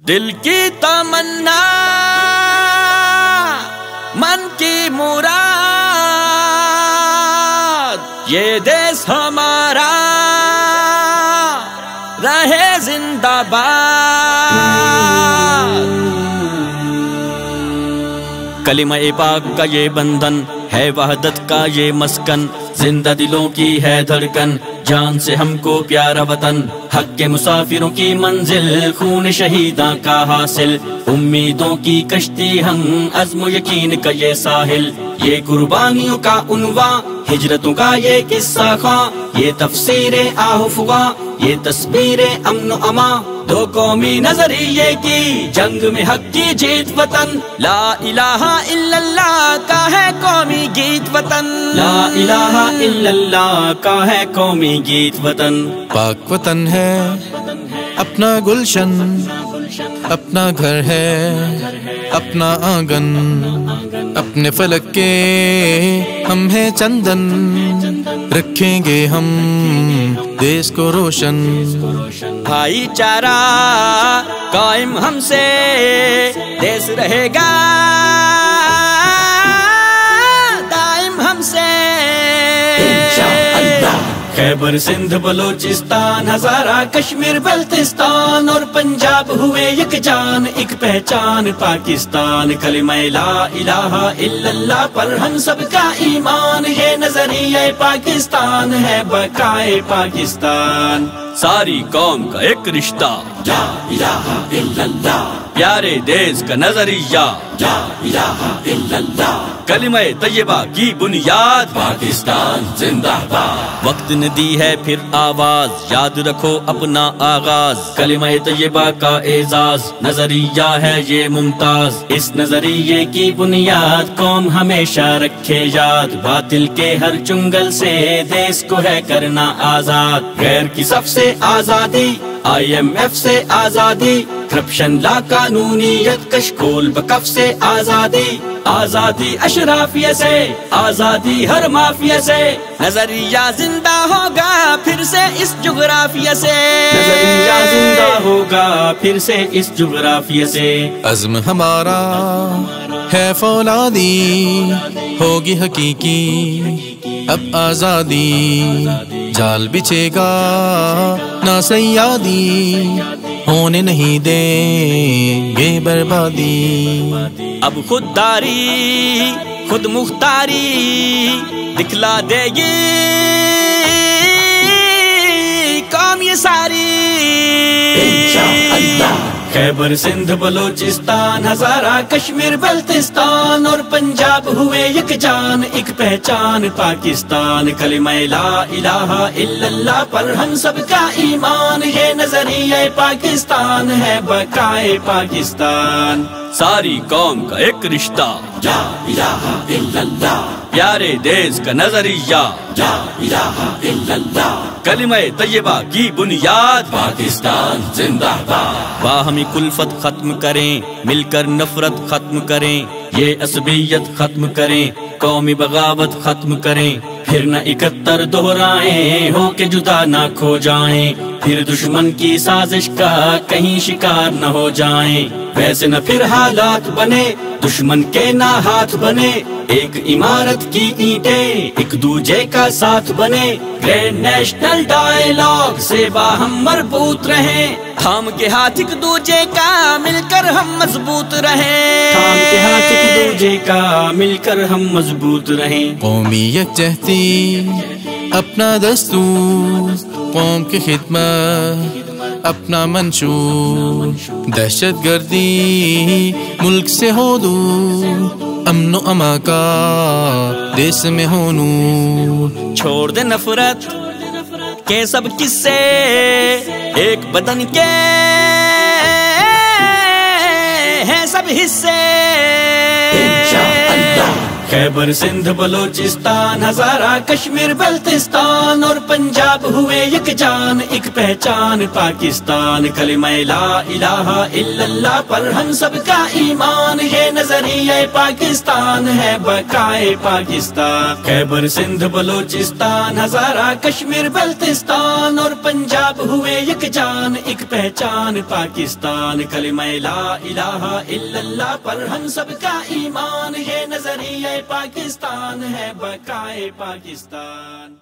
دل کی تمنا من کی مراد یہ دیس ہمارا رہے زندہ باد۔ کلمہ پاک کا یہ بندھن ہے وحدت کا یہ مسکن، زندہ دلوں کی ہے دھڑکن، جان سے ہم کو پیارا وطن، حق کے مسافروں کی منزل، خون شہیداں کا حاصل، امیدوں کی کشتی ہم، عزم و یقین کا یہ ساحل، یہ قربانیوں کا عنوان، ہجرتوں کا یہ قصہ خواں، یہ تفسیر آہ فغاں، یہ تصویر امن و امان، دو قومی نظریے کی جنگ میں حق کی جیت وطن، لا الہ الا اللہ کا ہے قومی گیت وطن، لا الہ الا اللہ کا ہے قومی گیت وطن۔ پاک وطن ہے اپنا گلشن، اپنا گھر ہے اپنا آنگن، اپنے فلک کے ہم ہیں چندن، رکھیں گے ہم دیس کو روشن۔ بھائی چارہ قائم ہم سے دیس رہے گا دائم ہم سے، خیبر سندھ بلوچستان ہزارہ کشمیر بلتستان اور پنجاب ہوئے یک جان، ایک پہچان پاکستان، کلمہ لا الہ الا اللہ پر ہم سب کا ایمان، یہ نظریہ پاکستان ہے بقائے پاکستان، ساری قوم کا ایک رشتہ، لا الہ الا اللہ، پیارے دیس کا نظریہ، لا الہ الا اللہ، کلمہ طیبہ کی بنیاد، پاکستان زندہ باد۔ وقت نے دی ہے پھر آواز، یاد رکھو اپنا آغاز، کلمہ طیبہ کا اعزاز، نظریہ ہے یہ ممتاز، اس نظریے کی بنیاد قوم ہمیشہ رکھے یاد، باطل کے ہر چنگل سے دیس کو ہے کرنا آزاد، غیر کی صف سے آزادی، IMF سے آزادی، کرپشن لا قانونیت کشکول بکف سے آزادی، آزادی اشرافیہ سے، آزادی ہر مافیا سے، نظریہ زندہ ہوگا پھر سے اس جغرافیہ سے، نظریہ زندہ ہوگا پھر سے اس جغرافیہ سے، عزم ہمارا ہے فولادی، ہوگی حقیقی اب آزادی، جال بچھے گا نہ سیادی، ہونے نہیں دیں گے بربادی، اب خودداری خود مختاری دکھلا دے گی قوم یہ ساری، خیبر سندھ بلوچستان ہزارہ کشمیر بلتستان اور پنجاب ہوئے یک جان، ایک پہچان پاکستان، کلمہ لا الہ الا اللہ پر ہم سب کا ایمان، یہ نظریہ پاکستان ہے بقائے پاکستان، ساری قوم کا ایک رشتہ، لا الہ الا اللہ، پیارے دیس کا نظریہ، لا الہ الا اللہ، کلمہ طیبہ کی بنیاد، پاکستان زندہ باد۔ باہمی کلفت ختم کریں، مل کر نفرت ختم کریں، یہ عصبیت ختم کریں، قومی بغاوت ختم کریں، پھر نہ 71 دہرائیں، ہو کے جدا نہ کھو جائیں، پھر دشمن کی سازش کا کہیں شکار نہ ہو جائیں، ویسے نہ پھر حالات بنے دشمن کے نہ ہاتھ بنے، ایک عمارت کی اینٹیں ایک دوجے کا ساتھ بنے، گرینڈ نیشنل ڈائیلاگ سے باہم مربوط رہیں، تھام کے ہاتھ ایک دوجے کا مل کر ہم مضبوط رہیں، تھام کے ہاتھ ایک دوجے کا مل کر ہم مضبوط رہیں، قومی یکجہتی اپنا دستور، قوم کی خدمت اپنا منشور، دہشت گردی ملک سے ہو دور، امن و امان کا دیس میں ہو نور، چھوڑ دے نفرت کے سب قصے، ایک بدن کے ہیں سب حصے، خیبر سندھ بلوچستان ہزارہ کشمیر بلتستان اور پنجاب ہوئے یک جان ایک پہچان پاکستان کلمہ لا الہ الا اللہ پر ہم سب کا ایمان یہ نظریہ پاکستان ہے بقائے پاکستان خیبر سندھ بلوچستان ہزارہ کشمیر بلتستان اور پنجاب ہوئے یک جان ایک پہچان پاکستان کلمہ لا الہ الا اللہ پر ہم سب کا ایمان یہ نظریہ پاکستان ہے بقائے پاکستان